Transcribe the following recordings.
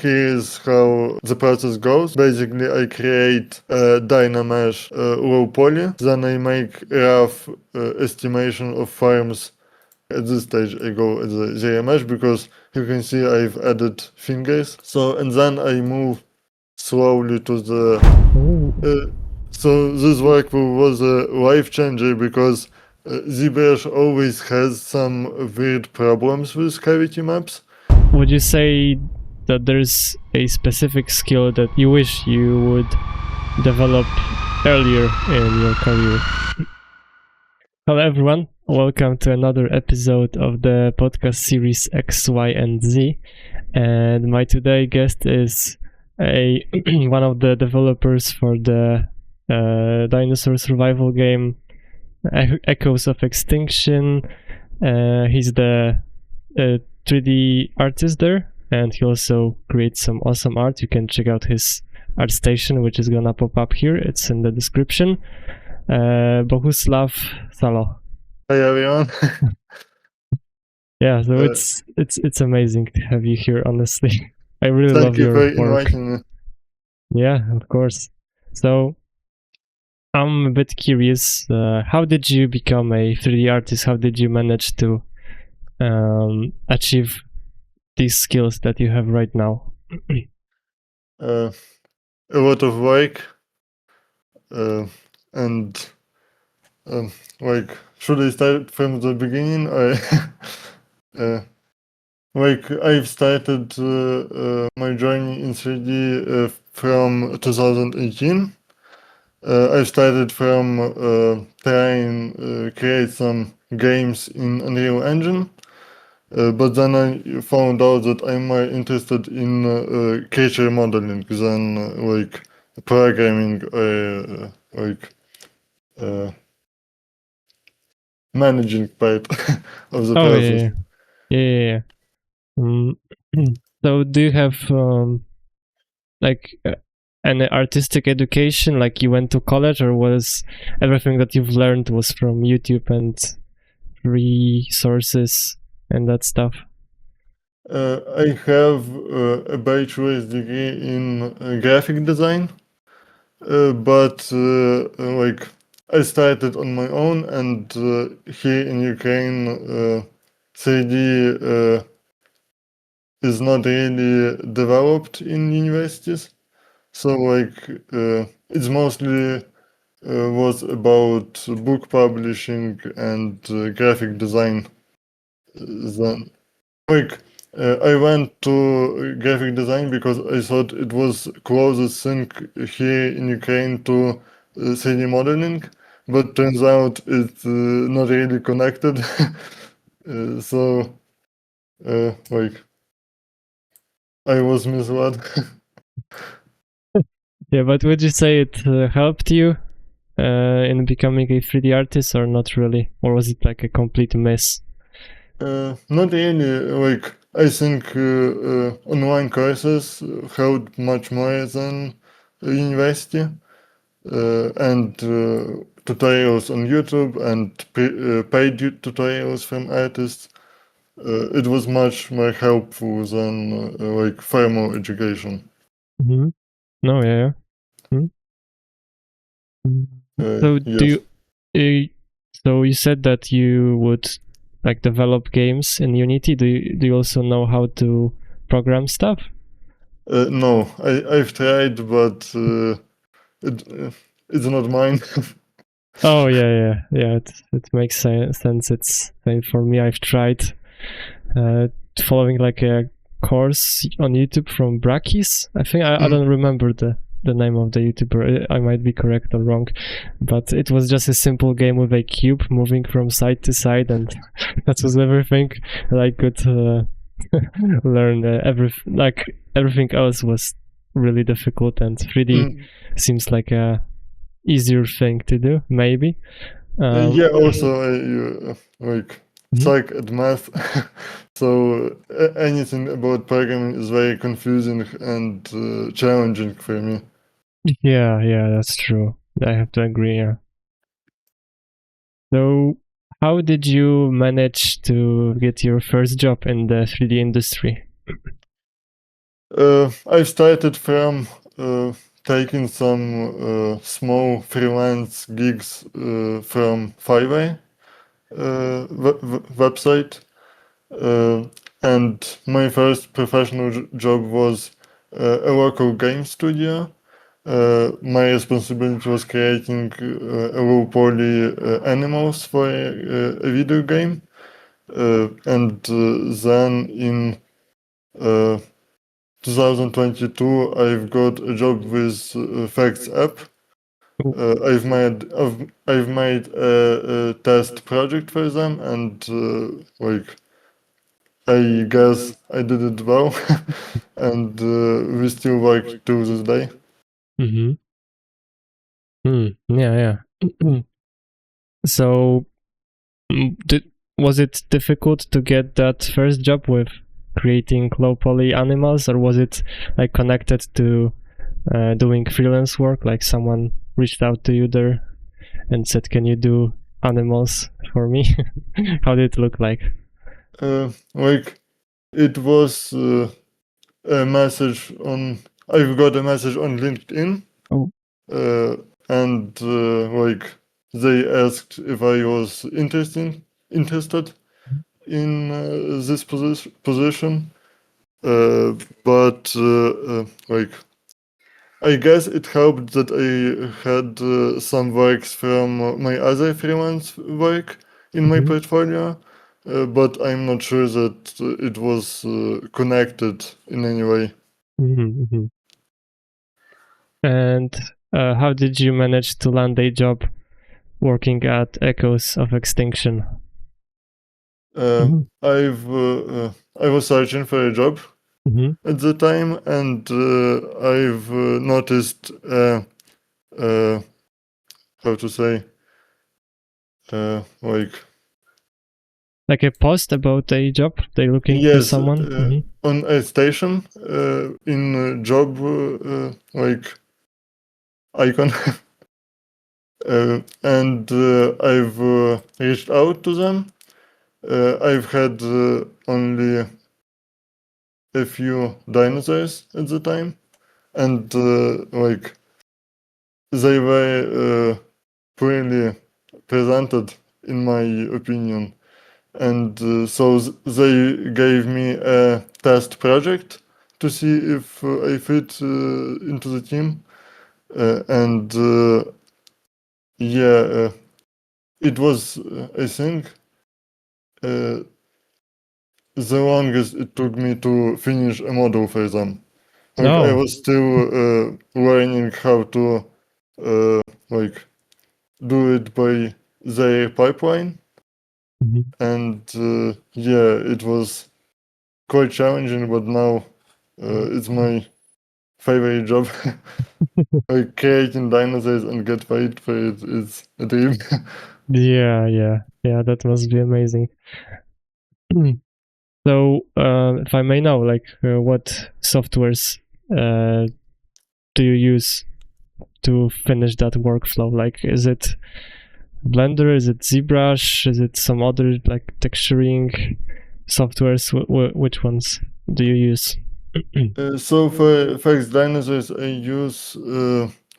here's how the process goes. Basically, I create a Dynamesh low poly, then I make rough estimation of farms. At this stage, I go at the zero mesh because you can see I've added fingers. So, and then I move slowly to the. So this workflow was a life changer because ZBrush always has some weird problems with cavity maps. Would you say that there's a specific skill that you wish you would develop earlier in your career? Hello everyone, welcome to another episode of the podcast series X, Y, and Z. And my today guest is one of the developers for the dinosaur survival game Echoes of Extinction. He's the 3D artist there, and he also creates some awesome art. You can check out his art station, which is gonna pop up here. It's in the description. Bohuslav, Salo. Hi everyone. Yeah, so it's amazing to have you here. Honestly, I really love your work. Thank you for inviting me. Yeah, of course. So I'm a bit curious. How did you become a 3D artist? How did you manage to achieve these skills that you have right now? A lot of work, and like, should I start from the beginning? I've started my journey in 3D from 2018. I started from trying create some games in Unreal Engine, but then I found out that I'm more interested in creature modeling than like programming or managing part of the process. Yeah. So do you have an artistic education, like you went to college, or was everything that you've learned was from YouTube and free sources and that stuff? I have a bachelor's degree in graphic design, but like I started on my own, and here in Ukraine, 3D is not really developed in universities. So like it's mostly was about book publishing and graphic design. Then like I went to graphic design because I thought it was closest thing here in Ukraine to 3D modeling, but turns out it's not really connected. So like I was misled. Yeah, but would you say it helped you in becoming a 3D artist, or not really? Or was it like a complete mess? Not really. Like I think online courses helped much more than university, and tutorials on YouTube and paid tutorials from artists. It was much more helpful than like formal education. Mm-hmm. No, yeah. So Yes. do you? So you said that you would like develop games in Unity. Do you also know how to program stuff? No, I've tried, but it's not mine. Oh yeah. It makes sense. It's same for me. I've tried following like a course on YouTube from Brakis. I think I don't remember the name of the YouTuber. I might be correct or wrong, but it was just a simple game with a cube moving from side to side, and that was everything that I could learn. Everything else was really difficult, and 3D seems like a easier thing to do, maybe. Yeah, also I like suck at math, so anything about programming is very confusing and challenging for me. Yeah, that's true. I have to agree. Yeah. So, how did you manage to get your first job in the 3D industry? I started from taking some small freelance gigs from Fiverr website, uh, and my first professional job was a local game studio. My responsibility was creating low poly animals for a video game, and then in uh, 2022, I've got a job with Facts app. I've made a test project for them, and like I guess I did it well, and we still work to this day. Mm-hmm. Yeah, yeah. So, was it difficult to get that first job with creating low poly animals, or was it like connected to doing freelance work? Like someone reached out to you there and said, "Can you do animals for me?" How did it look like? Like it was a message on. I've got a message on LinkedIn, Oh. uh, and like they asked if I was interested in this position, but like I guess it helped that I had some works from my other freelance work in my Mhm. portfolio, but I'm not sure that it was connected in any way. Mm-hmm. And how did you manage to land a job working at Echoes of Extinction? I was searching for a job Mm-hmm. at the time, and I've noticed uh, how to say like Like a post about a job, they're looking for yes, someone. Mm-hmm. on a station in job like icon, and I've reached out to them. I've had only a few dinosaurs at the time, and like they were poorly presented, in my opinion. And so they gave me a test project to see if I fit into the team. And yeah, it was, I think, uh, the longest it took me to finish a model for them. Like I Oh. was still learning how to like do it by their pipeline, Mm-hmm. and yeah, it was quite challenging. But now it's my favorite job. Like creating dinosaurs and get paid for it is a dream. Yeah, yeah, yeah. That must be amazing. So, if I may know, like, what softwares do you use to finish that workflow? Like, is it Blender? Is it ZBrush? Is it some other like texturing softwares? Which ones do you use? So for fixed dinosaurs, I use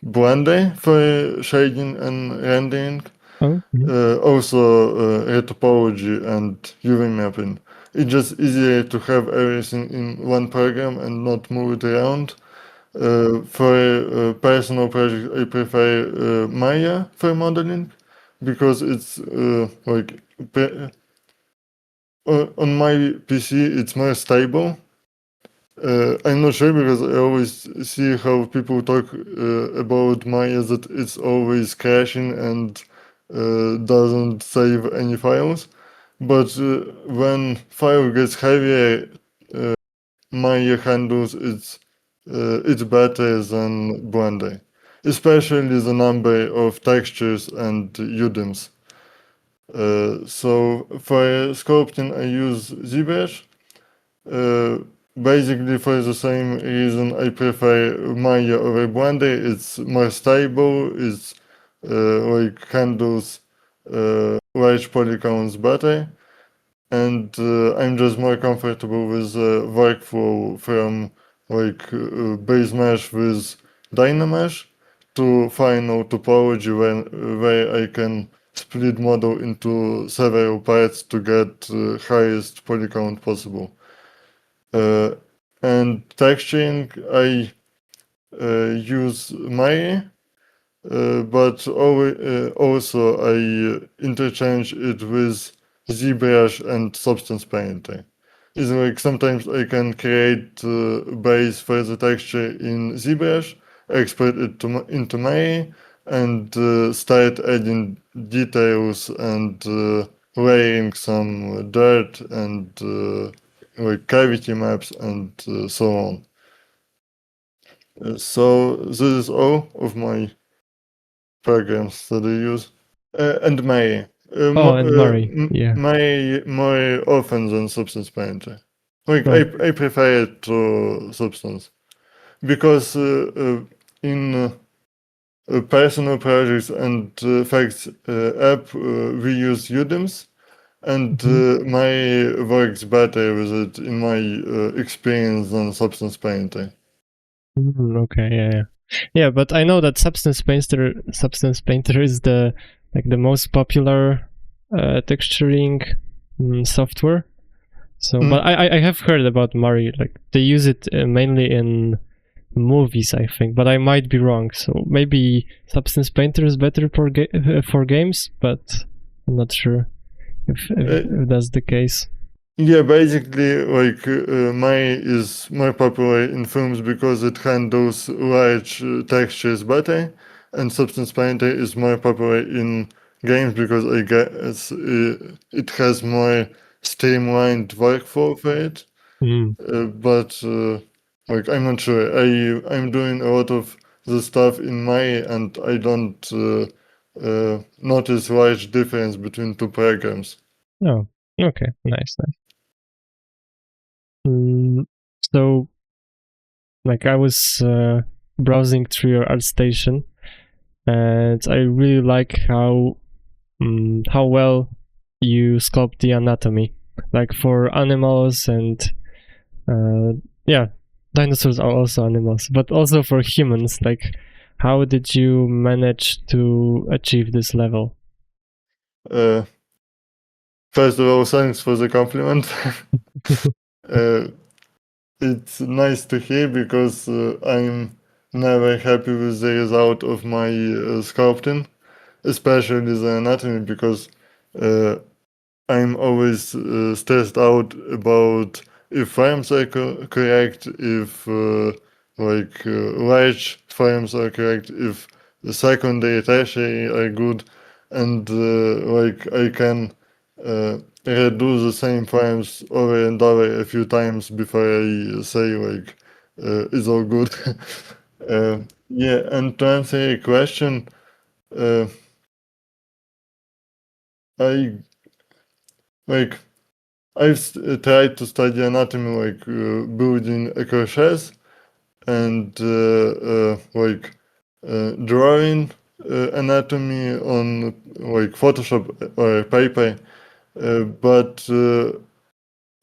Blender for shading and rendering. Oh, mhm. Also retopology and UV mapping. It's just easier to have everything in one program and not move it around. For a personal project, I prefer Maya for modeling because it's like on my PC it's more stable. I'm not sure because I always see how people talk about Maya that it's always crashing and doesn't save any files. But when file gets heavier, Maya handles it better than Blender, especially the number of textures and UDIMs. So for sculpting, I use ZBrush. Uh, Basically, for the same reason, I prefer Maya over Blender. It's more stable. It's like handles large polygons better, and I'm just more comfortable with the workflow from base mesh with Dynamesh to final topology where I can split model into several parts to get highest poly count possible. And texturing, I use Mari, but also I interchange it with ZBrush and Substance Painter. It's like sometimes I can create base for the texture in ZBrush, export it into Mari, and start adding details and layering some dirt and like cavity maps and so on. So this is all of my programs that I use. And Mari. And Mari, yeah. Mari more often than Substance Painter. Like Right. I prefer it to Substance because in personal projects and facts app we use UDIMs, and Mari works better with it in my experience than Substance Painter. Okay, yeah. Yeah, but I know that Substance Painter is the most popular texturing software. So, but I have heard about Mari. Like they use it mainly in movies, I think, but I might be wrong. So maybe Substance Painter is better for games, but I'm not sure if that's the case. Yeah, basically, like Mari is more popular in films because it handles large textures better, and Substance Painter is more popular in games because I guess it has more streamlined workflow for it. But like I'm not sure. I'm doing a lot of the stuff in Mari, and I don't notice large difference between two programs. Oh, okay, nice. So, like I was browsing through your ArtStation, and I really like how well you sculpt the anatomy, like for animals and yeah, dinosaurs are also animals, but also for humans. Like, how did you manage to achieve this level? First of all, thanks for the compliment. It's nice to hear because I'm never happy with the result of my sculpting, especially the anatomy, because I'm always stressed out about if frames are correct, if large frames are correct, if the secondary, tertiary are good, and I can redo the same frames over and over a few times before I say it's all good. Yeah, and to answer your question, I like I've tried to study anatomy building a crochets and drawing anatomy on Photoshop or paper, but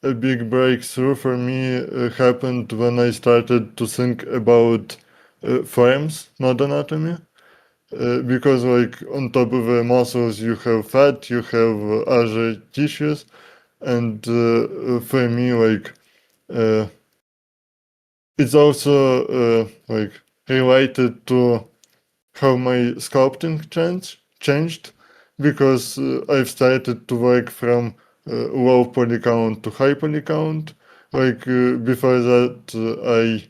a big breakthrough for me happened when I started to think about frames, not anatomy. Because on top of the muscles you have fat, you have other tissues, and for me it's also related to how my sculpting changed because I've started to work from low poly count to high poly count. Before that I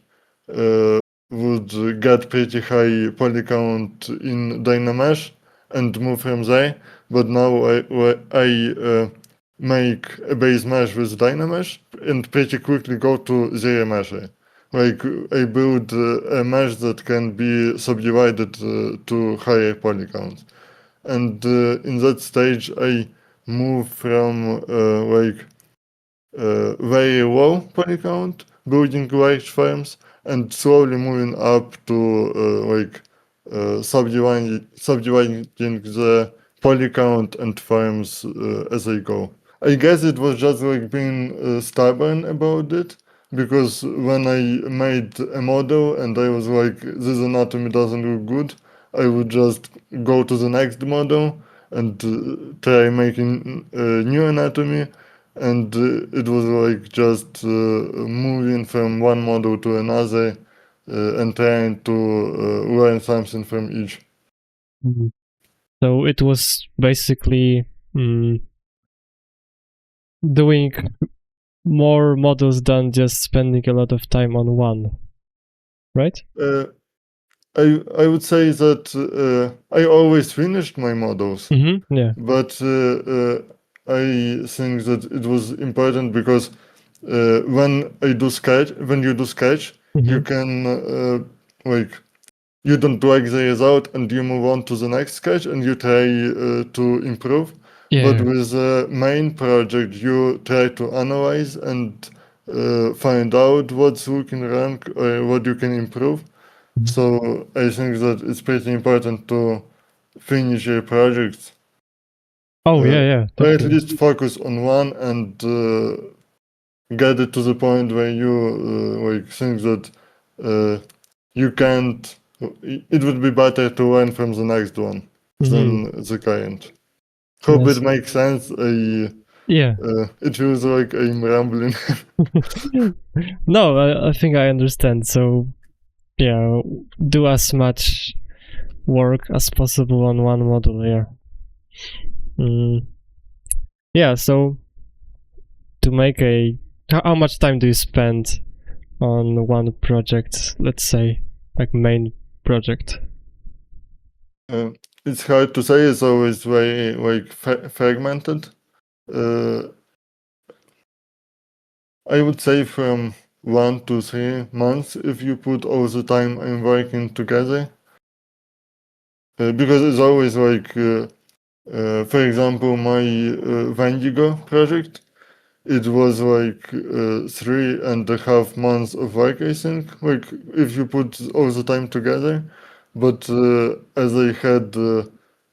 would get pretty high poly count in Dynamesh and move from there, but now I make a base mesh with Dynamesh and pretty quickly go to zero mesher. I build a mesh that can be subdivided to higher poly counts. And in that stage, I move from very low poly count, building large farms, and slowly moving up to subdividing the poly count and farms as I go. I guess it was just being stubborn about it, because when I made a model and I was like, this anatomy doesn't look good, I would just go to the next model and try making a new anatomy, and it was like just moving from one model to another and trying to learn something from each. Mhm. So it was basically doing more models than just spending a lot of time on one, right? I would say that I always finished my models, Mm-hmm. Yeah. but I think that it was important because when you do sketch, you Mm-hmm. can like you don't like the result and you move on to the next sketch and you try to improve. But Yeah. with the main project, you try to analyze and find out what's looking wrong or what you can improve. Mhm. So I think that it's pretty important to finish your projects, Oh yeah, yeah, or at definitely. least focus on one and get it to the point where you like think that you can't. It would be better to learn from the next one Mm-hmm. than the current. Hope Yes. it makes sense. Yeah. It feels like I'm rambling. No, I think I understand. So yeah, do as much work as possible on one model. Yeah. Mm. Yeah. So to make a, how much time do you spend on one project? Let's say like main project. Uh, it's hard to say. It's always very like fragmented. Uh, I would say from 1 to 3 months if you put all the time I'm working together. Because it's always like, for example, my Wendigo project, it was like 3.5 months of work, I think, like if you put all the time together. But as I had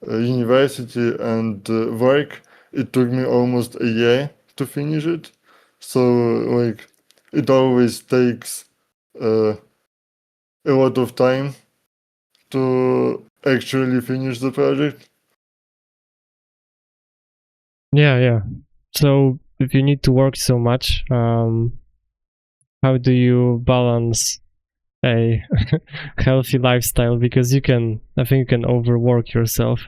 university and work, it took me almost a year to finish it. So, like, it always takes uh, a lot of time to actually finish the project. Yeah, yeah. So if you need to work so much, how do you balance a healthy lifestyle? Because I think you can overwork yourself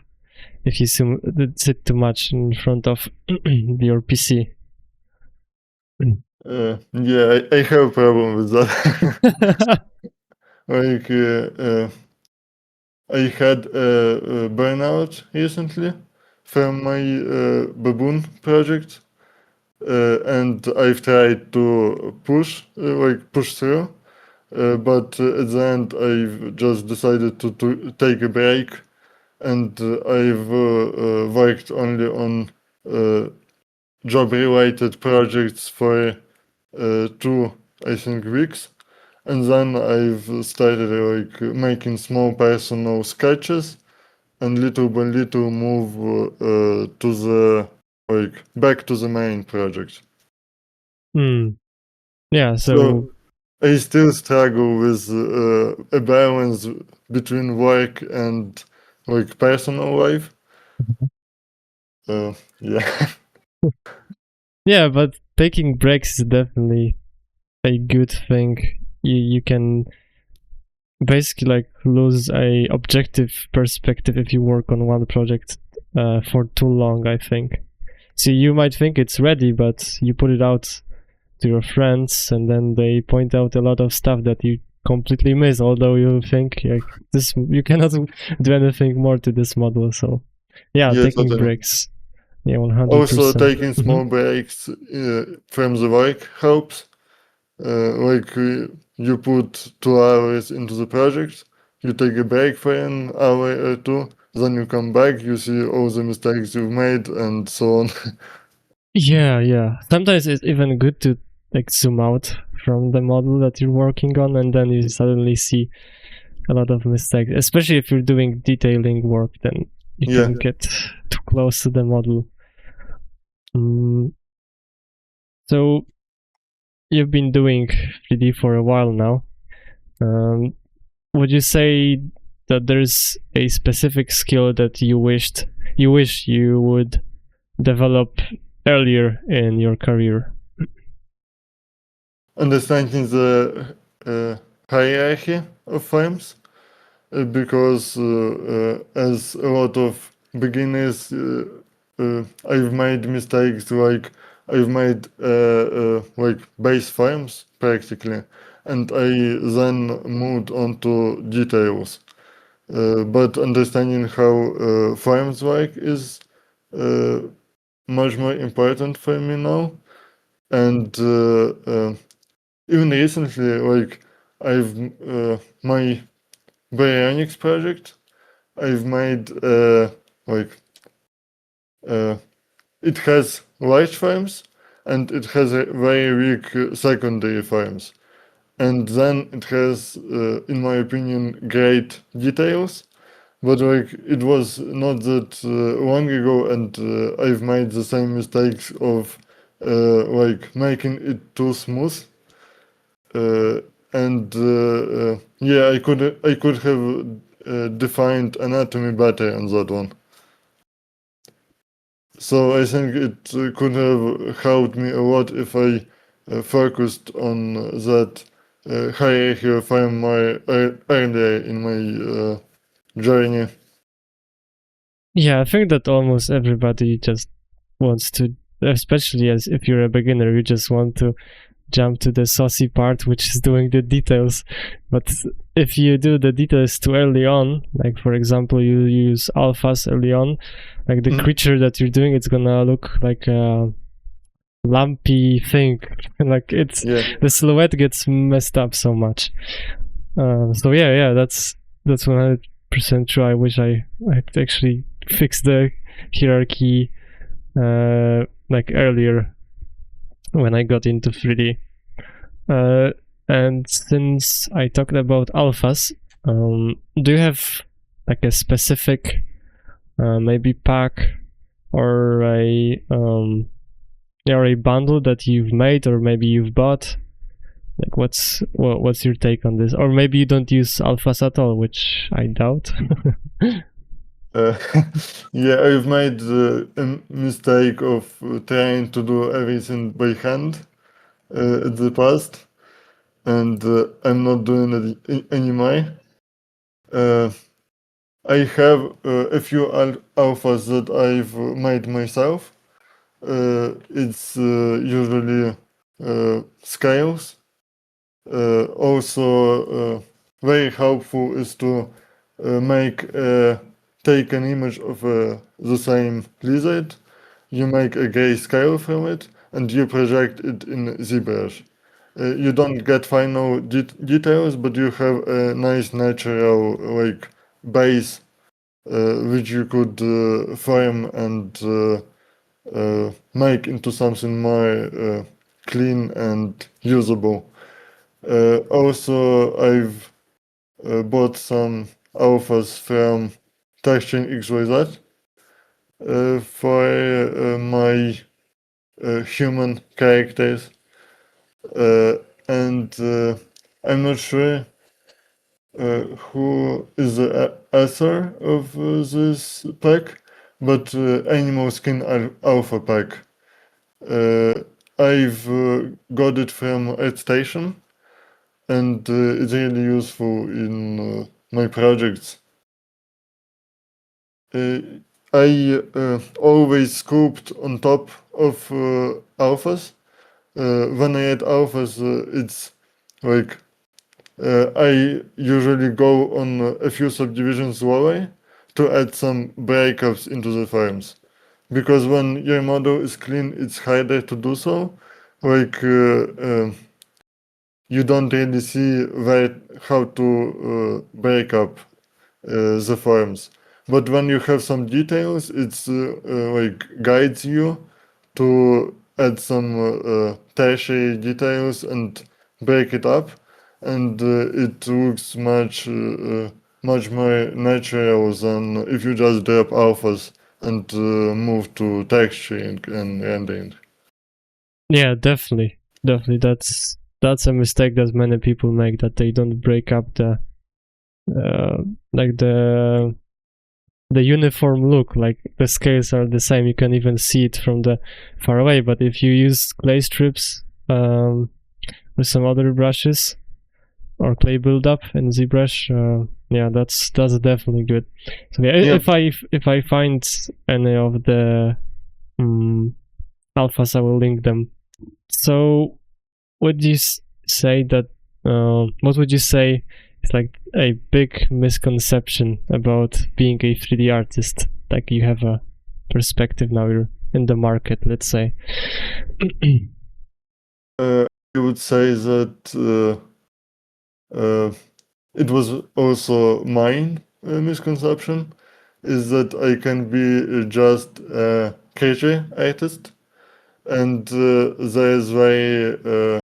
if you sit too much in front of your PC. Yeah, I have a problem with that. Like, I had a burnout recently from my Baboon project, and I've tried to push through, but at the end I've just decided to take a break, and I've worked only on job-related projects for 2, I think, weeks. And then I've started like making small personal sketches and little by little move to the like back to the main project. Hmm. Yeah, so So I still struggle with a balance between work and like personal life. Yeah. yeah, but taking breaks is definitely a good thing. You can basically like lose a objective perspective if you work on one project for too long, I think. So you might think it's ready, but you put it out to your friends and then they point out a lot of stuff that you completely miss, although you think like this you cannot do anything more to this model. So yeah, Yeah, taking totally. breaks. Yeah, Also 100%. taking small breaks from the work helps. Like you put 2 hours into the project, you take a break for an hour or two, then you come back, you see all the mistakes you've made, and so on. Yeah, yeah. Sometimes it's even good to like zoom out from the model that you're working on and then you suddenly see a lot of mistakes, especially if you're doing detailing work, then you Yeah. can get too close to the model. Mm, so you've been doing 3D for a while now. Would you say that there's a specific skill that you wish you would develop earlier in your career? Understanding the hierarchy of frames, because as a lot of beginners, I've made mistakes, like I've made like base frames practically, and I then moved on to details. But understanding how frames work is much more important for me now. And even recently, like I've my Baryonyx project, I've made like it has large frames and it has a very weak secondary frames, and then it has, in my opinion, great details. But like it was not that long ago, and I've made the same mistakes of like making it too smooth. And yeah, I could have defined anatomy better on that one. So I think it could have helped me a lot if I focused on that hierarchy of frame more earlier in my journey. Yeah, I think that almost everybody just wants to, especially as if you're a beginner, you just want to jump to the saucy part, which is doing the details. But if you do the details too early on, like for example, you use alphas early on, like the creature that you're doing, it's gonna look like a lumpy thing. Like it's the silhouette gets messed up so much. So yeah, that's 100% true. I wish I'd actually fixed the hierarchy like earlier when I got into 3D. And since I talked about alphas, do you have like a specific maybe pack or a bundle that you've made or maybe you've bought? Like what's your take on this? Or maybe you don't use alphas at all, which I doubt. Yeah, I've made a mistake of trying to do everything by hand in the past, and I'm not doing it anymore. I have a few alphas that I've made myself. It's usually scales. Also, very helpful is to take an image of the same lizard. You make a gray scale from it, and you project it in ZBrush. You don't get final details, but you have a nice natural like base which you could frame and make into something more clean and usable. Also, I've bought some alphas from Texturing XYZ for my human characters. And I'm not sure who is the author of this pack, but Animal Skin Alpha pack. I've got it from ArtStation, and it's really useful in my projects. I always sculpt on top of alphas. When I add alphas, it's like I usually go on a few subdivisions lower to add some breakups into the frames. Because when your model is clean, it's harder to do so. Like you don't really see how to break up the forms. But when you have some details, it's like guides you to add some tertiary details and break it up, and it looks much more natural than if you just drop alphas and move to texturing and rendering. Yeah, definitely. definitely. That's a mistake that many people make, that they don't break up the like the uniform look. Like the scales are the same. You can even see it from the far away. But if you use clay strips with some other brushes or clay buildup in ZBrush, yeah, that's definitely good. So yeah, Yeah. if I find any of the alphas, I will link them. So would you say that what would you say is like a big misconception about being a 3D artist? Like you have a perspective now, you're in the market, let's say. I would say that it was also mine misconception, is that I can be just a creature artist, and there is very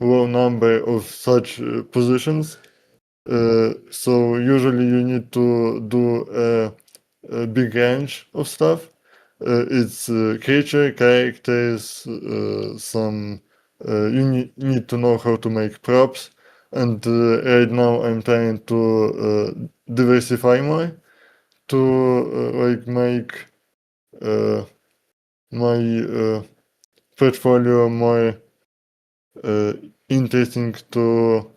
low number of such positions. So usually you need to do a big range of stuff. It's creature, characters, some you need to know how to make props, and right now I'm trying to diversify more to like make my portfolio more interesting to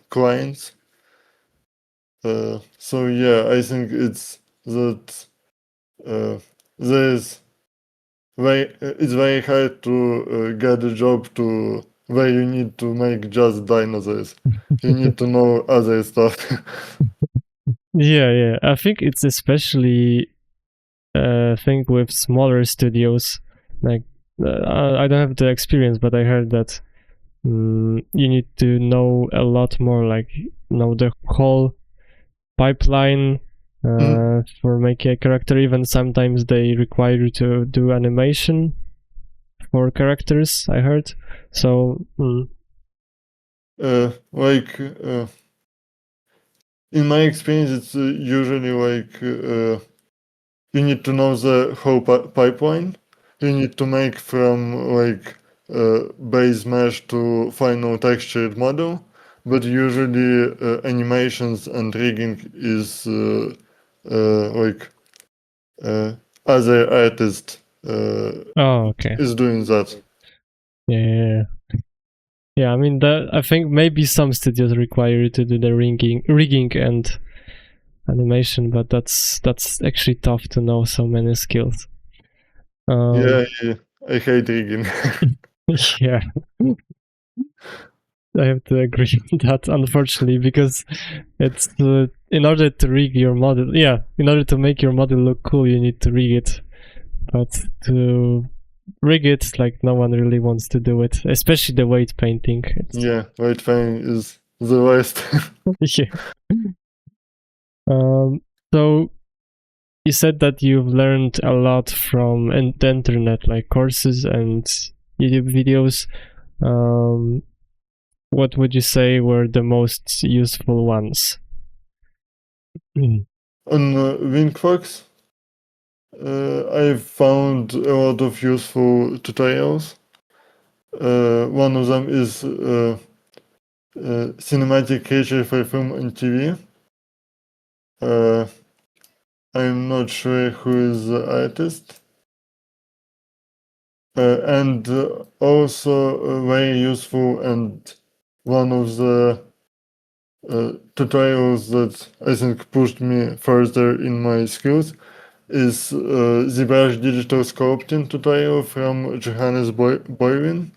clients. So yeah, I think it's that there's it's very hard to get a job to where you need to make just dinosaurs. You need to know other stuff. Yeah, I think it's especially a thing with smaller studios. Like I don't have the experience, but I heard that you need to know a lot more, like know the whole pipeline for making a character. Even sometimes they require you to do animation for characters, I heard. So Like in my experience, it's usually like you need to know the whole pipeline. You need to make from like base mesh to final textured model, but usually animations and rigging is like other artist okay. is doing that. Yeah. I mean, I think maybe some studios require you to do the rigging and animation, but that's actually tough to know so many skills. Yeah, I hate rigging. Yeah, I have to agree with that, unfortunately, because it's in order to rig your model, in order to make your model look cool, you need to rig it. But to rig it, like no one really wants to do it, especially the weight painting. Yeah, white paint is the worst. Yeah. So you said that you've learned a lot from the internet, like courses and YouTube videos. What would you say were the most useful ones? On WingFox, I've found a lot of useful tutorials. One of them is cinematic creature for film and TV. I'm not sure who is the artist. And also very useful, and one of the tutorials that I think pushed me further in my skills is ZBrush digital sculpting tutorial from Johannes Boywin.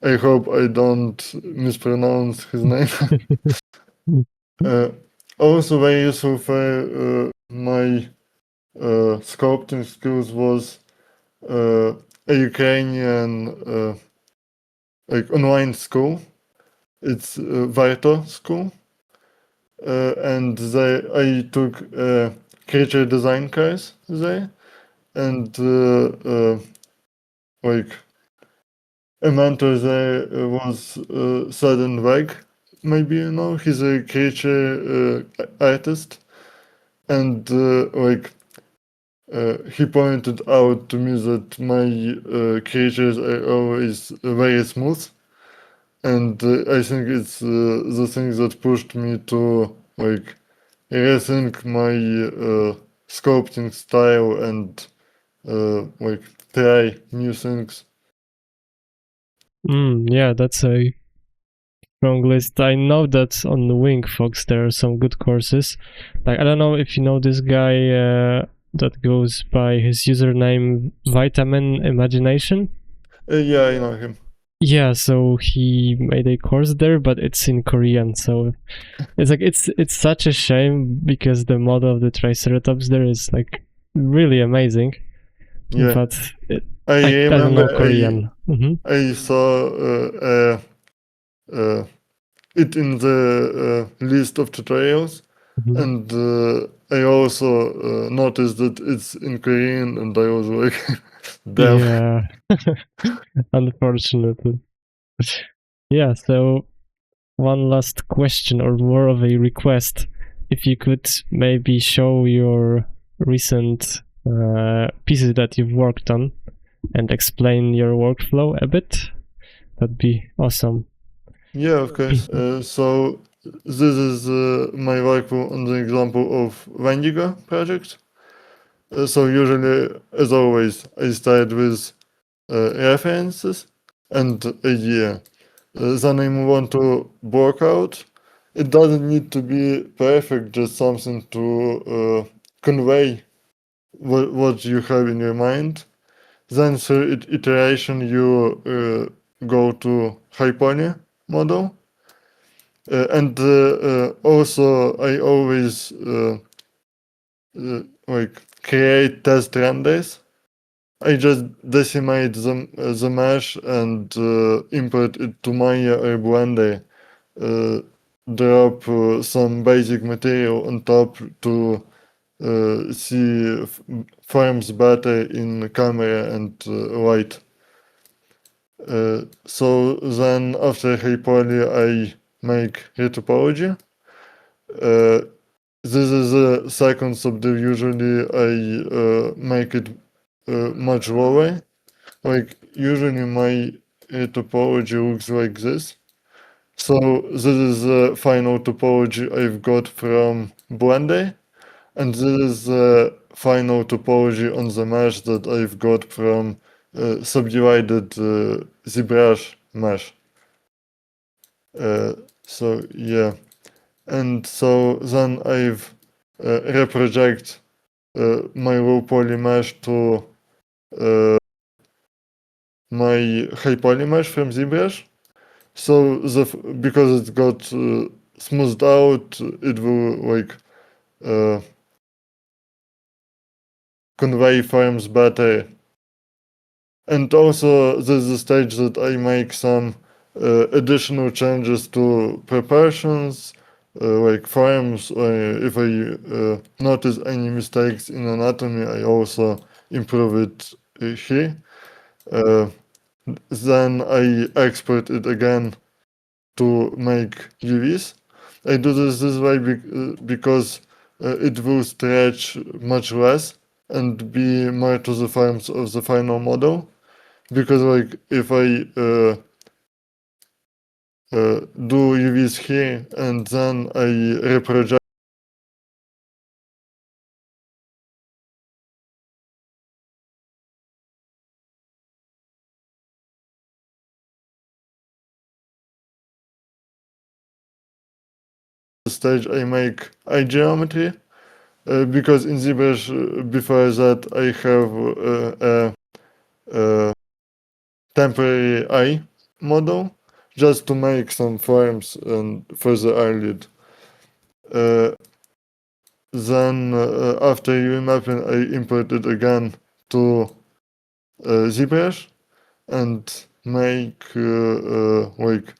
I hope I don't mispronounce his name. Also very useful for my sculpting skills was a Ukrainian like online school. It's Varto school, and I took creature design course there, and like a mentor there was Sudden Weg. Maybe you know, he's a creature artist, and like he pointed out to me that my creatures are always very smooth, and I think it's the thing that pushed me to like rethink my sculpting style and like try new things. Yeah, that's a strong list. I know that on Wingfox there are some good courses. Like, I don't know if you know this guy that goes by his username Vitamin Imagination. Yeah, I know him. Yeah, so he made a course there, but it's in Korean. So it's like it's such a shame because the model of the Triceratops there is like really amazing. Yeah, But I I don't know remember Korean. I saw it in the list of tutorials, and I also noticed that it's in Korean, and I was like, damn. Yeah, unfortunately. Yeah, so one last question, or more of a request. If you could maybe show your recent pieces that you've worked on and explain your workflow a bit, that'd be awesome. Yeah, of course. So this is my workflow on the example of Wendigo project. So usually, as always, I start with references and idea. Then I move on to workout. It doesn't need to be perfect, just something to convey what you have in your mind. Then through iteration, you go to high-poly model. And also, I always like create test renders. I just decimate the mesh and import it to Maya or Blender. Drop some basic material on top to see forms better in camera and light. So then after high poly, I make retopology. This is a second subdiv. Usually I make it much lower. Like usually my topology looks like this. So this is the final topology I've got from Blender, and this is the final topology on the mesh that I've got from subdivided ZBrush mesh. So yeah, and so then I've reproject my low poly mesh to my high poly mesh from ZBrush. So because it got smoothed out, it will like convey forms better. And also there's a stage that I make some additional changes to proportions, like forms, or if I notice any mistakes in anatomy, I also improve it here. Then I export it again to make UVs. I do this way because it will stretch much less and be more to the forms of the final model. Because like if I do UVs here and then I reproject the stage, I make eye geometry. Because in ZBrush before that I have a temporary eye model just to make some forms and for the eyelid. Then after UV mapping, I import it again to ZBrush and make like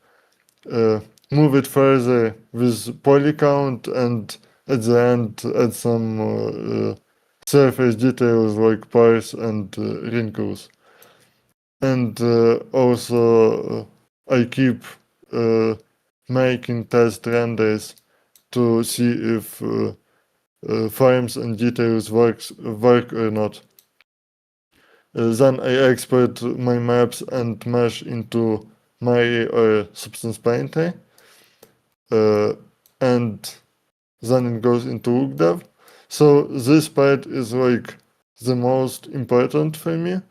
move it further with poly count, and at the end add some surface details like pores and wrinkles. And also I keep making test renders to see if forms and details work or not. Then I export my maps and mesh into my or Substance Painter, and then it goes into LookDev. So this part is like the most important for me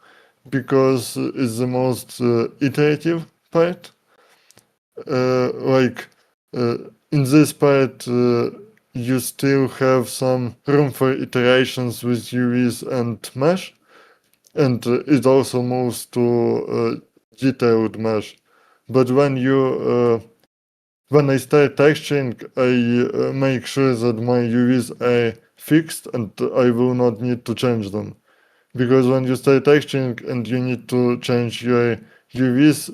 because it's the most iterative part. In this part, you still have some room for iterations with UVs and mesh, and it also moves to detailed mesh. But when I start texturing, I make sure that my UVs are fixed and I will not need to change them. Because when you start texturing and you need to change your UVs,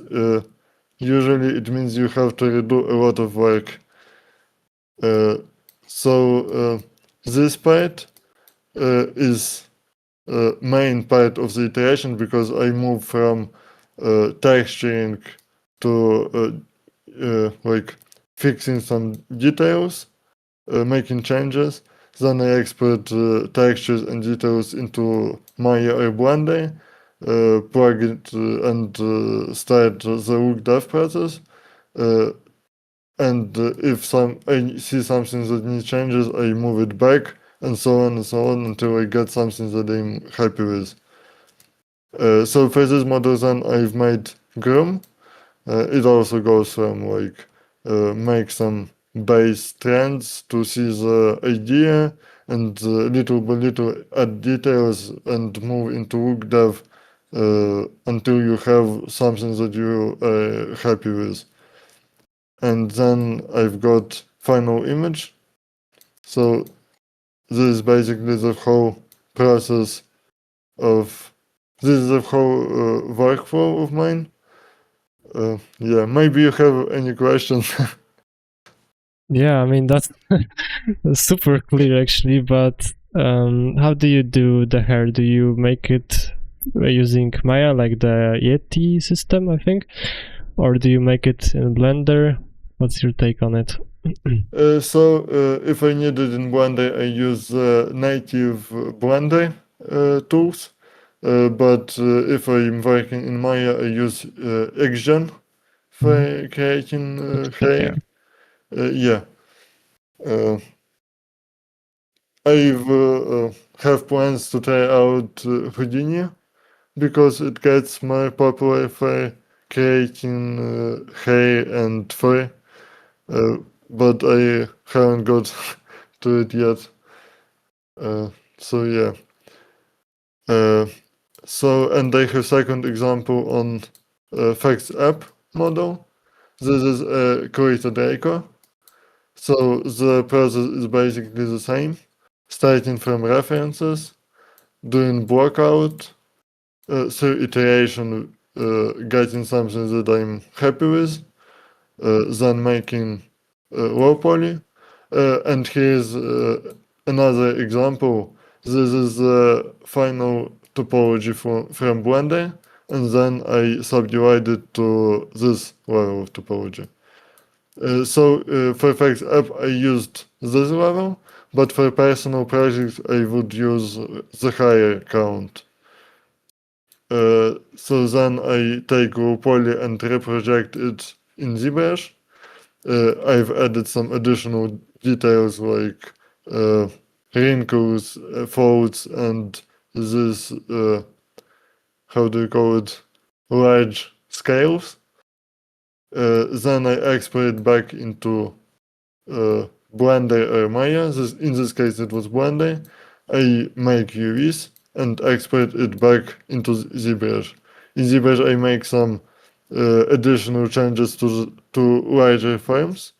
usually it means you have to redo a lot of work. So this part is main part of the iteration because I move from texturing to like fixing some details, making changes. Then I export textures and details into Maya or Blender, plug it and start the LookDev process. And if I see something that needs changes, I move it back, and so on until I get something that I'm happy with. So for this model, then I've made Groom. It also goes from like make some base trends to see the idea, and little by little add details and move into LookDev until you have something that you are happy with. And then I've got final image. So this is basically the whole process of this is the whole workflow of mine. Yeah, maybe you have any questions. Yeah, I mean that's super clear actually, but how do you do the hair? Do you make it using Maya, like the Yeti system, I think? Or do you make it in Blender? What's your take on it? If I need it in Blender, I use native Blender tools. But if I'm working in Maya, I use XGen for creating hair. Yeah. I have plans to try out Houdini because it gets more popular for creating hair and fur, but I haven't got to it yet. So yeah. And I have second example on Facts app model. This is a created Reiko. So the process is basically the same, starting from references, doing blockout, through iteration, getting something that I'm happy with, then making low poly. And here's another example. This is the final topology from Blender, and then I subdivide it to this level of topology. For Effects app, I used this level, but for personal projects, I would use the higher count. So then I take low poly and reproject it in ZBrush. I've added some additional details like wrinkles, folds, and this, how do you call it, large scales. Then I export it back into Blender or Maya. In this case, it was Blender. I make UVs and export it back into ZBrush. In ZBrush, I make some additional changes to larger forms.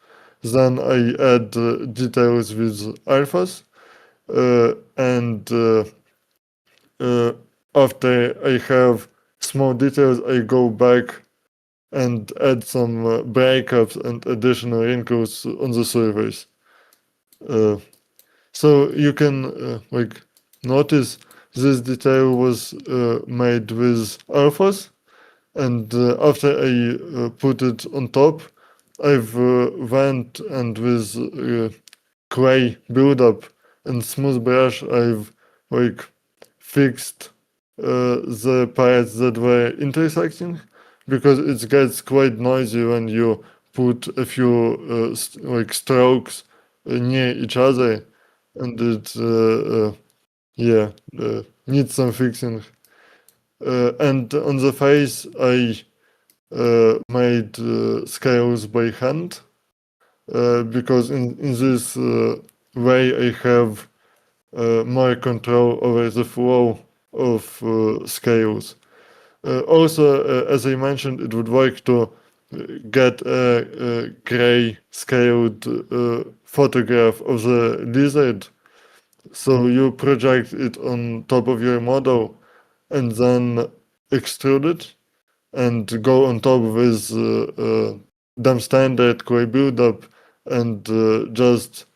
Then I add details with alphas, and after I have small details, I go back and add some breakups and additional wrinkles on the surface. So you can like notice this detail was made with alphas, and after I put it on top, I've went and with clay buildup in smooth brush I've like fixed the parts that were intersecting, because it gets quite noisy when you put a few like strokes near each other, and it needs some fixing. And on the face I made scales by hand, because in this way I have more control over the flow of scales. Also, as I mentioned, it would work to get a gray scaled photograph of the lizard. So you project it on top of your model and then extrude it and go on top with them standard clay buildup and just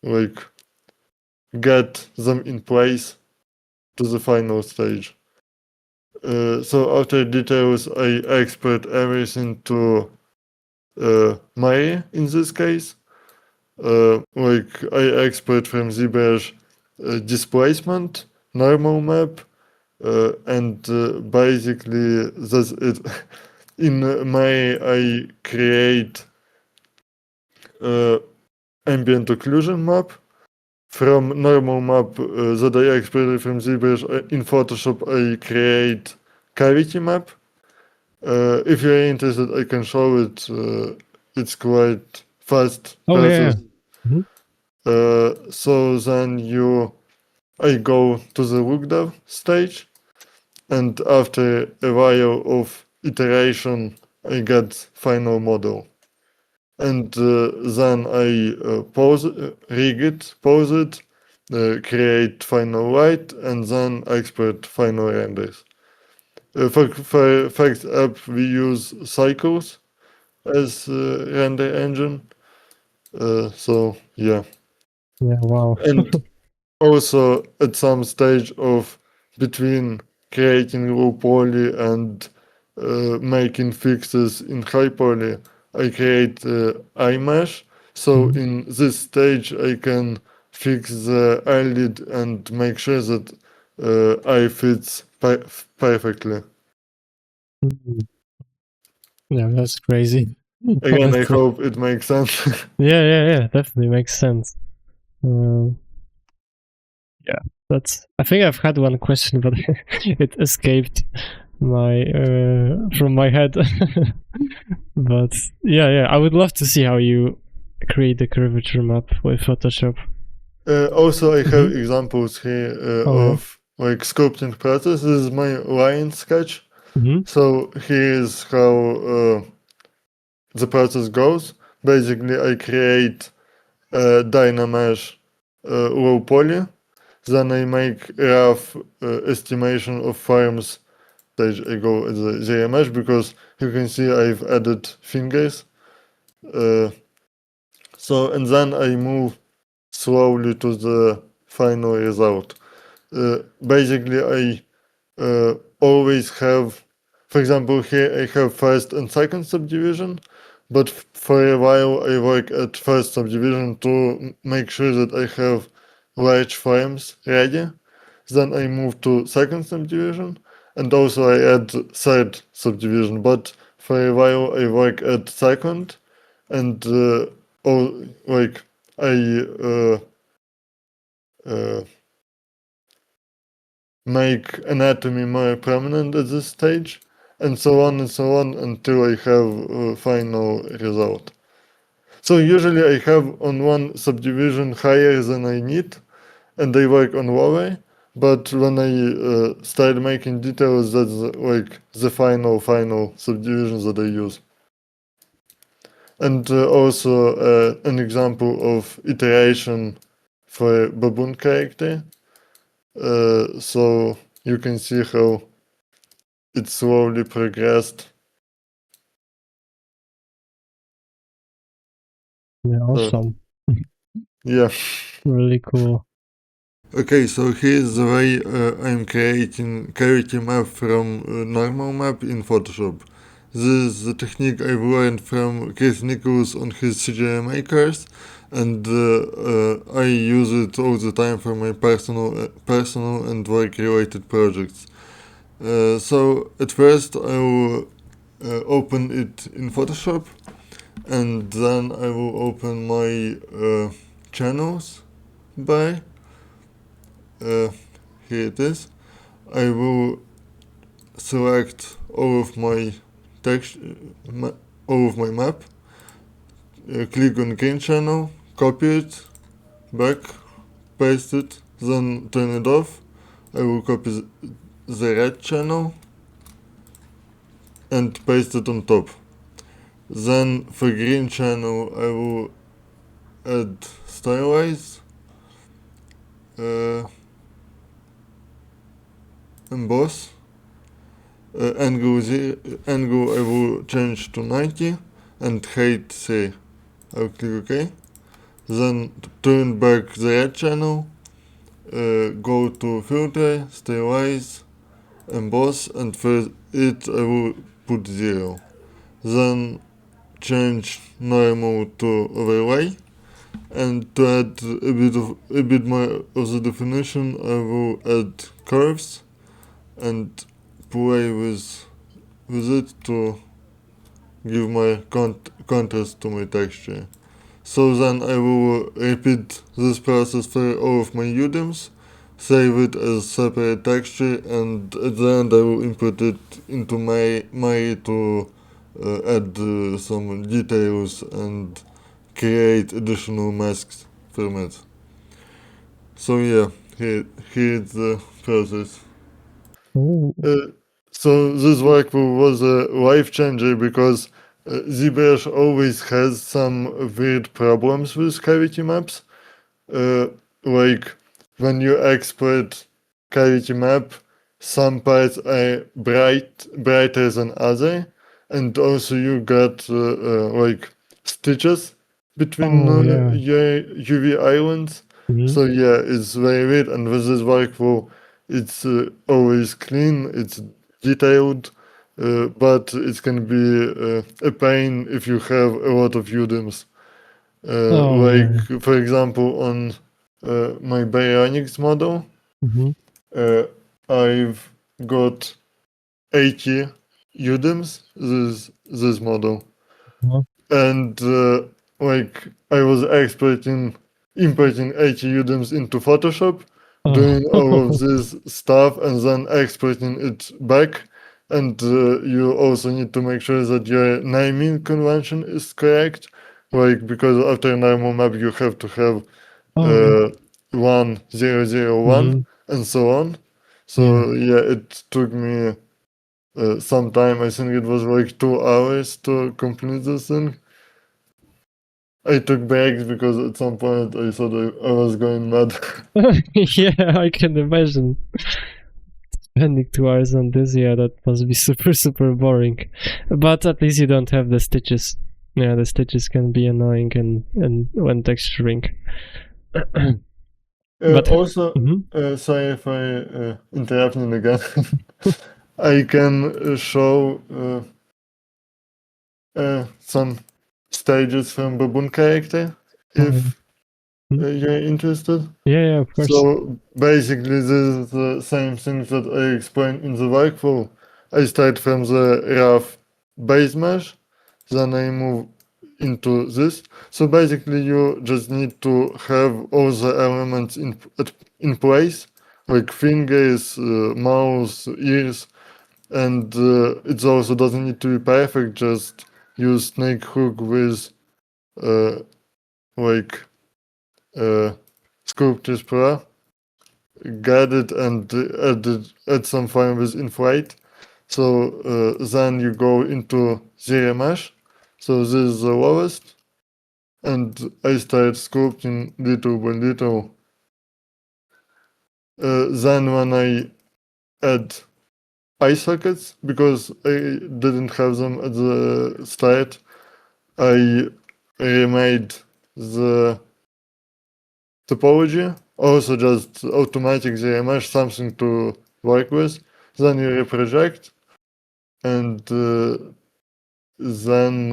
like get them in place to the final stage. So after details, I export everything to Maya in this case. Like I export from ZBrush displacement, normal map, and basically that's it. In Maya I create ambient occlusion map. From normal map that I exported from ZBrush in Photoshop, I create cavity map. If you're interested, I can show it. It's quite fast process. Mhm. So then I go to the look dev stage, and after a while of iteration, I get final model. And then I rig it, pause it, create final light, and then export final renders. For Effects app, we use cycles as render engine. So yeah. Yeah, wow. And also at some stage of between creating low poly and making fixes in high poly, I create iMesh. So in this stage, I can fix the eyelid and make sure that eye fits perfectly. Mhm. Yeah, that's crazy. Again, I Honestly. hope it makes sense. Yeah, definitely makes sense. Yeah, I think I've had one question, but it escaped from my head. But yeah, I would love to see how you create the curvature map with Photoshop. Also, I have examples here Okay. of like sculpting process. This is my line sketch. Mhm. So here's how the process goes. Basically, I create a Dynamesh low poly. Then I make rough estimation of farms. Stage I go at the zero mesh, because you can see I've added fingers. So and then I move slowly to the final result. Basically, I always have, for example, here I have first and second subdivision, but for a while I work at first subdivision to make sure that I have large frames ready. Then I move to second subdivision, and also I add third subdivision, but for a while I work at second, and like I make anatomy more prominent at this stage, and so on until I have a final result. So usually I have on one subdivision higher than I need, and I work on lower, but when I start making details, that's like the final subdivision that I use. And also an example of iteration for a Baboon character. So you can see how it slowly progressed. Yeah, awesome. Yeah. Really cool. Okay, so here's the way I'm creating character map from normal map in Photoshop. this is the technique I've learned from Chris Nichols on his CGI makers, and I use it all the time for my personal and work-related projects. So at first I will open it in Photoshop, and then I will open my channels by here it is. I will select all of my text, all of my map, click on green channel, copy it, back, paste it, then turn it off. I will copy the red channel and paste it on top. Then for green channel I will add stylize, emboss, angle I will change to 90 and height 3. I'll click OK. Then turn back the red channel, go to filter, stylize, emboss, and for it I will put 0. Then change normal to overlay, and to add a bit more of the definition I will add curves and play with it to give my contrast to my texture. So then I will repeat this process for all of my UDIMs, save it as separate texture, and at the end I will input it into my to add some details and create additional masks from it. So yeah, here's the process. Oh. So this workflow was a life changer because ZBrush always has some weird problems with cavity maps. Like when you export cavity map, some parts are brighter than other, and also you got like stitches between your UV islands. Mhm. So yeah, it's very weird, and with this workflow, it's always clean, it's detailed, but it can be a pain if you have a lot of UDIMs. For example, on my Baryonyx model, Mhm. I've got 80 UDIMs, this model. Uh-huh. And like I was importing 80 UDIMs into Photoshop, doing all of this stuff and then exporting it back. And you also need to make sure that your naming convention is correct. Like because after a normal map you have to have 1001 and so on. So yeah, it took me some time. I think it was like 2 hours to complete this thing. I took breaks because at some point I thought I was going mad. Yeah, I can imagine. Spending 2 hours on this, yeah, that must be super, super boring. But at least you don't have the stitches. Yeah, the stitches can be annoying and when texturing. But Also, sorry if I interrupting again. I can show some stages from Baboon character if you're interested. Yeah, of course. So basically, this is the same thing that I explained in the workflow. I start from the rough base mesh, then I move into this. So basically, you just need to have all the elements in place, like fingers, mouth, ears, and it also doesn't need to be perfect. Just use snake hook with like Sculptors Pro, get it and add some fun with inflate. So then you go into zero mesh. So this is the lowest, and I start sculpting little by little. Then when I add eye sockets, because I didn't have them at the start, I remade the topology, also just automatic zero mesh, something to work with. Then you reproject and then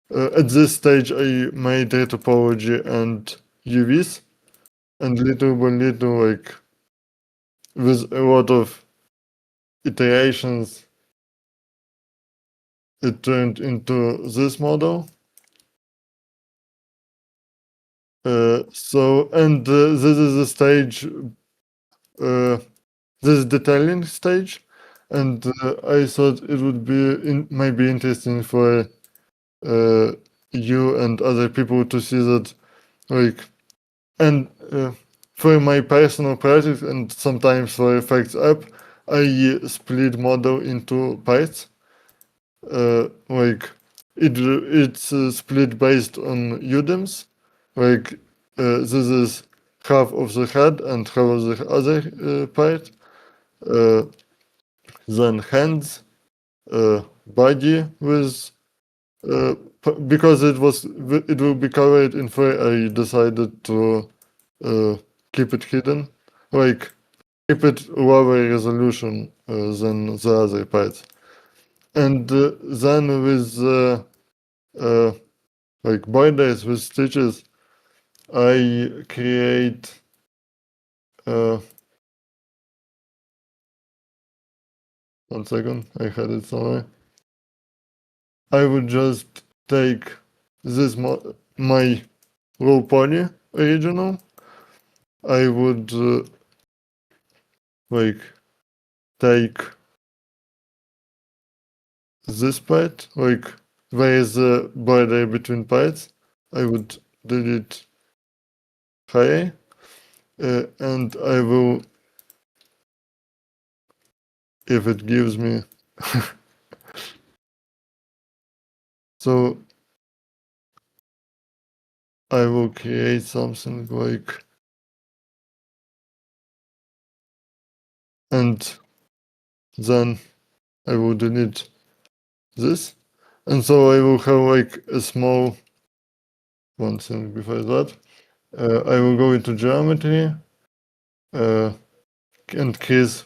at this stage I made retopology and UVs, and little by little, with a lot of iterations, it turned into this model. This is the stage, this detailing stage, and I thought it would be might be interesting for you and other people to see that, for my personal project and sometimes for Effects app, I split model into parts. It's split based on UDIMs. This is half of the head and half of the other part. Then hands, body with because it will be covered in fur. I decided to keep it hidden, keep it lower resolution than the other parts. And then with borders with stitches, I create one second, I had it somewhere. I would just take this my low poly original. I would take this part, where is the border between parts. I would delete higher, and I will, if it gives me, so I will create something and then I will delete this, and so I will have a small one thing before that. I will go into geometry and case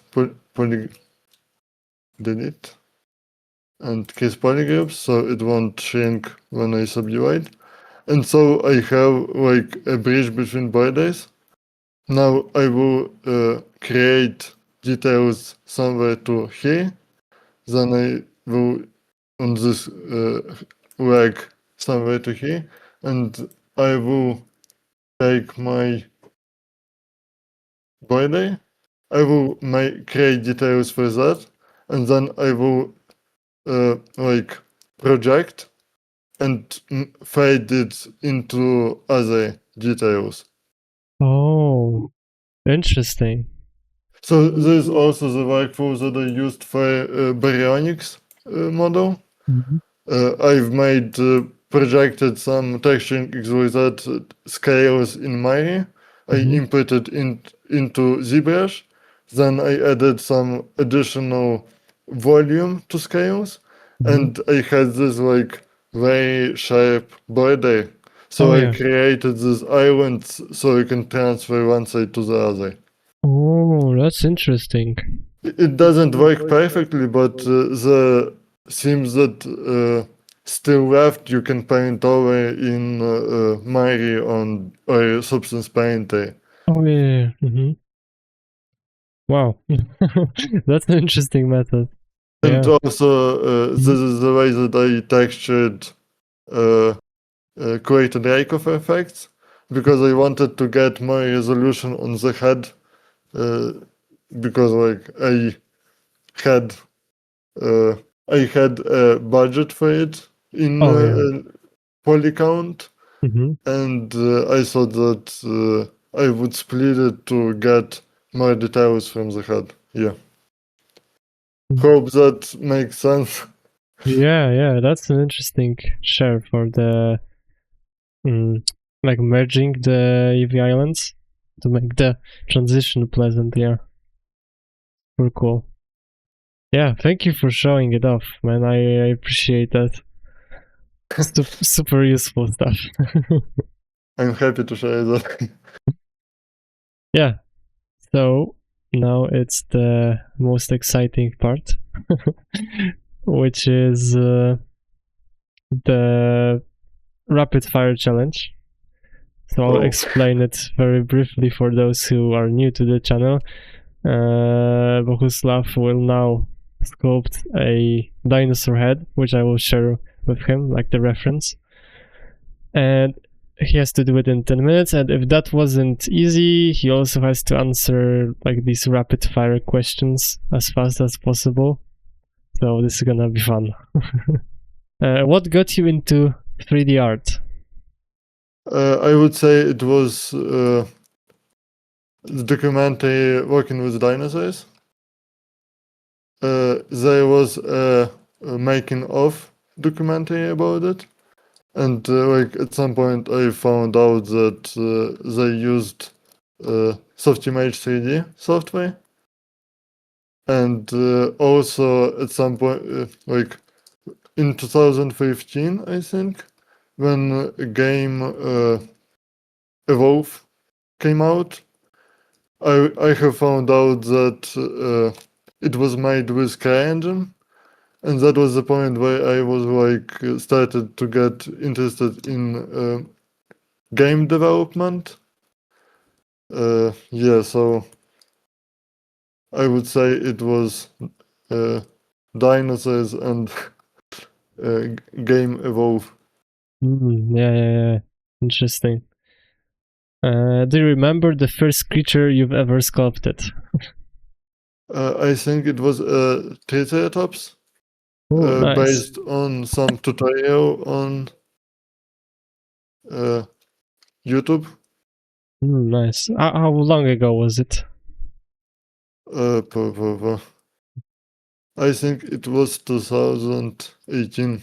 delete and case polygroups, so it won't shrink when I subdivide. And so I have a bridge between borders. Now I will create details somewhere to here. Then I will on this leg somewhere to here, and I will take my border. I will create details for that, and then I will project and fade it into other details. Oh, interesting. So there's also the workflow that I used for baryonics model. Mhm. I've made projected some texturing exotic scales in Mari. I imported into ZBrush. Then I added some additional volume to scales, and I had this very sharp border. So Oh, I yeah. created these islands so you can transfer one side to the other. Oh, that's interesting. It doesn't work perfectly, but the themes that still left you can paint over in Mari or Substance Painter. Oh, yeah. Mm-hmm. Wow. That's an interesting method. And Yeah. also, this is the way that I textured created Raikov effects, because I wanted to get more resolution on the head, because had I had a budget for it in Oh, yeah. poly count, Mm-hmm. and I thought that I would split it to get more details from the head. Yeah. Hope that makes sense. Yeah, that's an interesting share for the merging the EV islands to make the transition pleasant. Yeah, super cool. Yeah, thank you for showing it off, man. I appreciate that. Super useful stuff. I'm happy to share that. Yeah, so now it's the most exciting part, which is the rapid fire challenge. So I'll Oh. explain it very briefly for those who are new to the channel. Bohuslav will now sculpt a dinosaur head, which I will share with him, like the reference. And he has to do it in 10 minutes, and if that wasn't easy, he also has to answer like these rapid fire questions as fast as possible. So this is gonna be fun. What got you into 3D art? I would say it was the documentary Working with Dinosaurs. There was a making of documentary about it, and like at some point I found out that they used Softimage 3D software, and also at some point like in 2015 I think, when a game Evolve came out, I have found out that it was made with CryEngine, and that was the point where I was like started to get interested in game development. Yeah, so I would say it was dinosaurs and game Evolve. Yeah. Interesting. Do you remember the first creature you've ever sculpted? I think it was a Triceratops. Oh, nice. Based on some tutorial on YouTube. Nice. How long ago was it? I think it was 2018.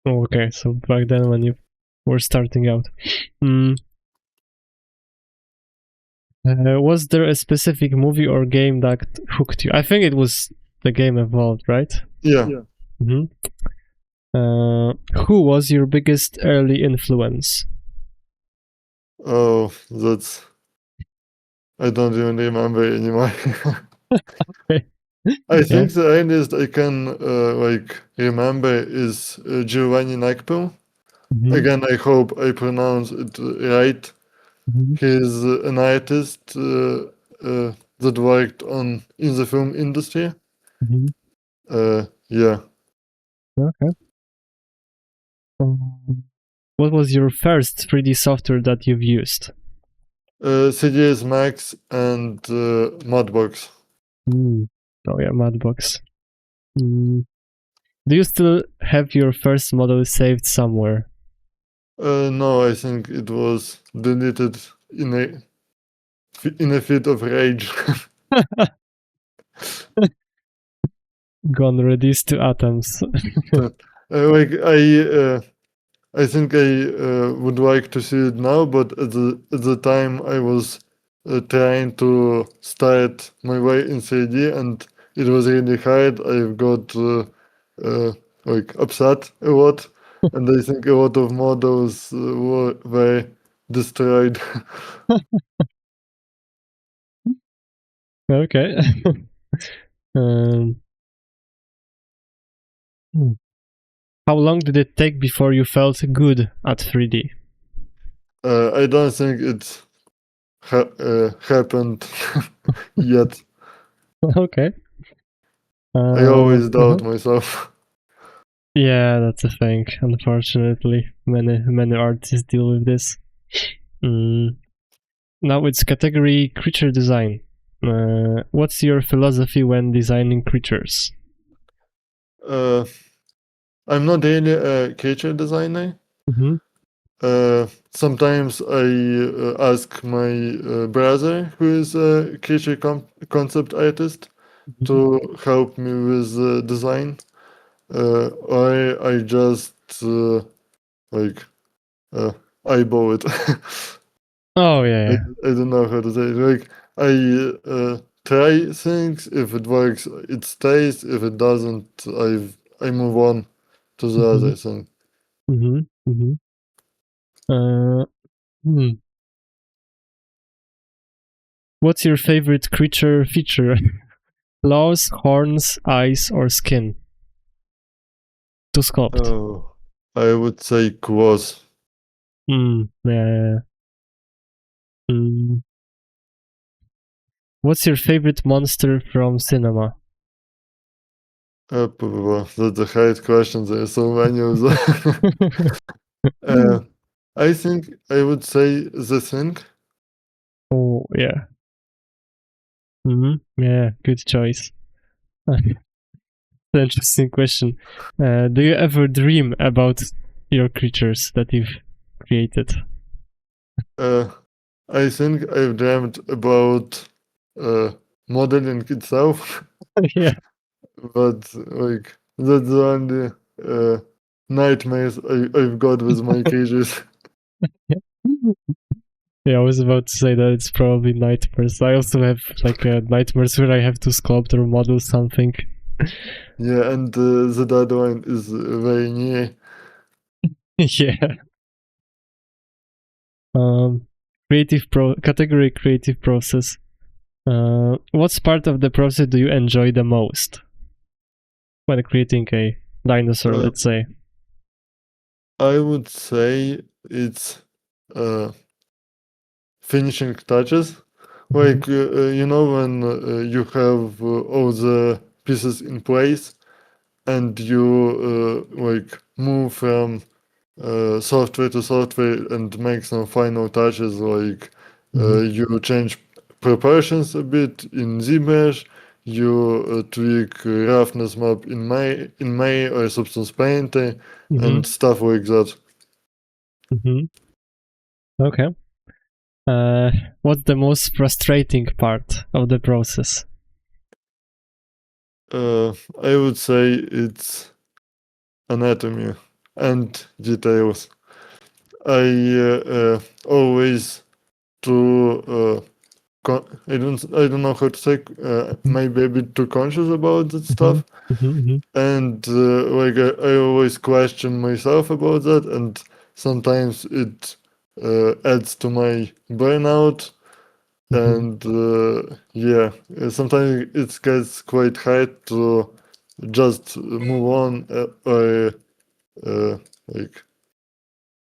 Oh, okay, so back then when you were starting out. Was there a specific movie or game that hooked you? I think it was the game Evolved, right? Yeah. Mm-hmm. Who was your biggest early influence? Oh, that's... I don't even remember anymore. Okay. I think the earliest I can like remember is Giovanni Nakpil. Mm-hmm. Again, I hope I pronounce it right. Mm-hmm. He's an artist that worked in the film industry. Mm-hmm. Yeah. Okay. What was your first 3D software that you've used? CDS Max and Modbox. Oh yeah, Madbox. Do you still have your first model saved somewhere? No, I think it was deleted in a fit of rage. Gone reduced to atoms. Like I think I would like to see it now, but at the time I was trying to start my way in 3D, and it was really hard. I got like upset a lot, and I think a lot of models were destroyed. Okay. How long did it take before you felt good at 3D? I don't think it happened yet. Okay. I always doubt myself. Yeah, that's a thing. Unfortunately, many artists deal with this. Now it's category creature design. What's your philosophy when designing creatures? I'm not really a creature designer. Mm-hmm. Sometimes I ask my brother, who is a creature concept artist, to help me with design, or I just like eyeball it. Oh yeah. I don't know how to say it. Like I try things. If it works, it stays. If it doesn't, I move on to the other thing. What's your favorite creature feature? Claws, horns, eyes, or skin? To sculpt. Oh, I would say close. Yeah. Mm. What's your favorite monster from cinema? That's a hard question. There are so many of them. I think I would say the thing. Oh, yeah. Yeah, good choice. Interesting question. Do you ever dream about your creatures that you've created? I think I've dreamt about modeling itself, Yeah. but like that's the only nightmares I've got with my cages. Yeah, I was about to say that it's probably nightmares. I also have like nightmares where I have to sculpt or model something. Yeah, and the deadline is very near. Yeah. Category creative process. What's part of the process do you enjoy the most when creating a dinosaur, Uh, let's say? I would say it's uh, finishing touches. Like when you have all the pieces in place and you like move from software to software and make some final touches, like you change proportions a bit in ZBrush, you tweak roughness map in May or Substance Painter, Mm-hmm. and stuff like that. Mm-hmm. Okay. What's the most frustrating part of the process? I would say it's anatomy and details. I always too I don't know how to say, maybe a bit too conscious about that stuff, Mm-hmm. and like I always question myself about that, and sometimes it adds to my burnout, and yeah, sometimes it gets quite hard to just move on, or like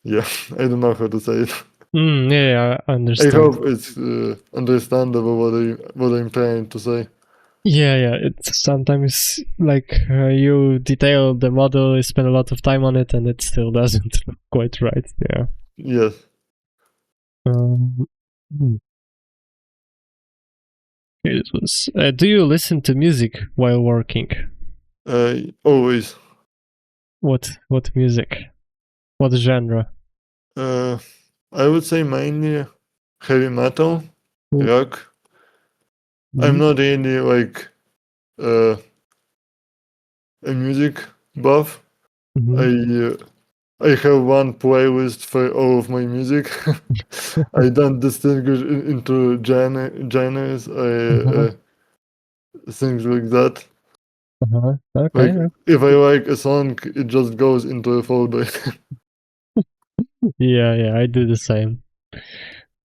yeah, I don't know how to say it. Yeah, I I understand. hope it's understandable what I'm trying to say. Yeah. It's sometimes like you detail the model, you spend a lot of time on it, and it still doesn't look quite right. Yeah. Yes. Um, hmm. It was. Do you listen to music while working? Always. What music? What genre? Uh, I would say mainly heavy metal, rock. I'm Mm-hmm. not really like uh, a music buff. Mm-hmm. I I have one playlist for all of my music. I don't distinguish into genres. Uh-huh. Things like that. Uh-huh. Like Okay. if I like a song, it just goes into a folder. Yeah, I do the same.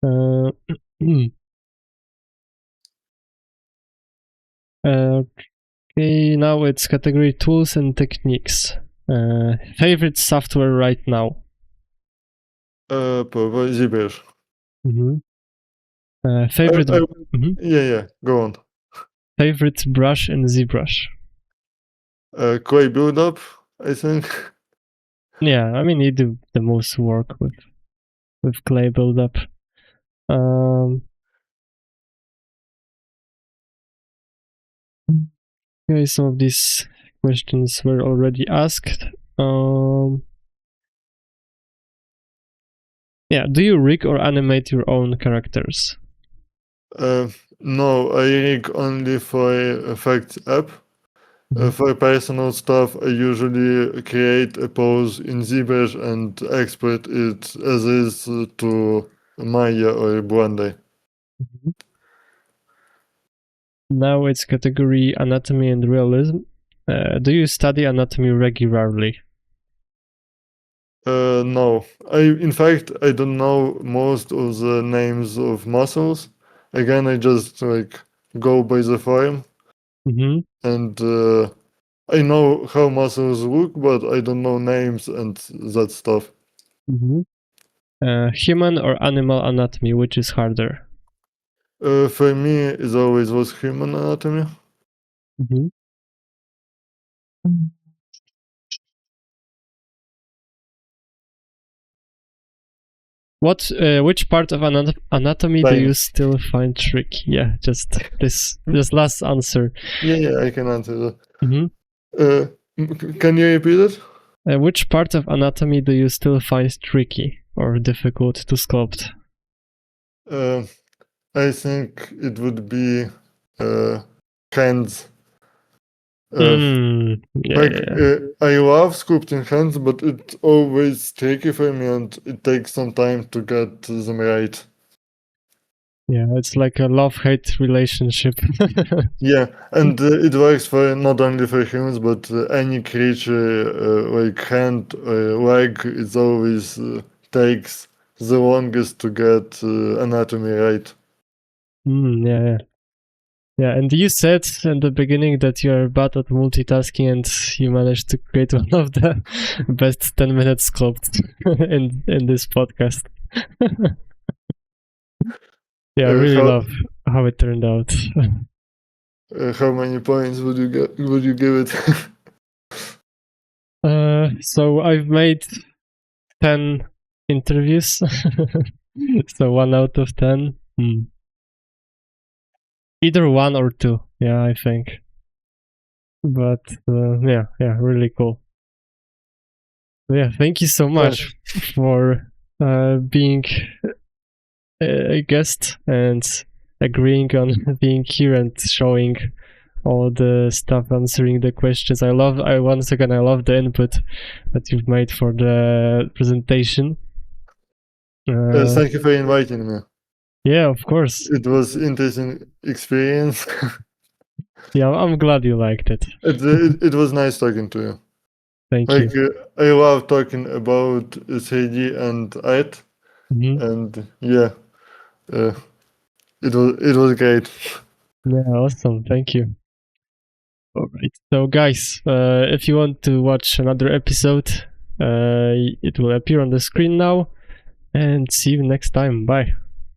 Uh, okay, now it's category tools and techniques. Favorite software right now? Probably ZBrush. Mm-hmm. I, Favorite. I, Mhm. yeah, go on. Favorite brush in ZBrush? Clay build-up, I think. Yeah, I mean you do the most work with clay buildup. Um, okay, some of these questions were already asked. Yeah, do you rig or animate your own characters? Uh, no, I rig only for effects app. Mhm. For personal stuff, I usually create a pose in ZBrush and export it as is to Maya or Blender. Now it's category anatomy and realism. Do you study anatomy regularly? No, in fact I don't know most of the names of muscles. Again, I just like go by the form, Mm-hmm. and I know how muscles look, but I don't know names and that stuff. Human or animal anatomy, which is harder? For me, it always was human anatomy. Which part of anatomy do Fine. you still find tricky? Yeah, just this last answer. Yeah, I can answer that. Mhm. Can you repeat it? Which part of anatomy do you still find tricky or difficult to sculpt? I think it would be hands. I love sculpting hands, but it's always tricky for me, and it takes some time to get them right. Yeah, it's like a love-hate relationship. Yeah, and it works for not only for humans, but any creature, like hand or leg. It always takes the longest to get anatomy right. Yeah. And you said in the beginning that you are bad at multitasking, and you managed to create one of the best 10-minute sculpts in this podcast. Yeah, I really love how it turned out. How many points would you give it? So I've made 10 interviews. So 1 out of 10. Either 1 or 2, yeah, I think. But yeah, really cool. Yeah, thank you so much for being a guest and agreeing on being here and showing all the stuff, answering the questions. Once again, I love the input that you've made for the presentation. Thank you for inviting me. Yeah, of course. It was interesting experience. Yeah, I'm glad you liked it. It was nice talking to you. Thank you. I love talking about 3D and art, and yeah, it was great. Yeah, awesome. Thank you. All right. So, guys, if you want to watch another episode, it will appear on the screen now. And see you next time. Bye.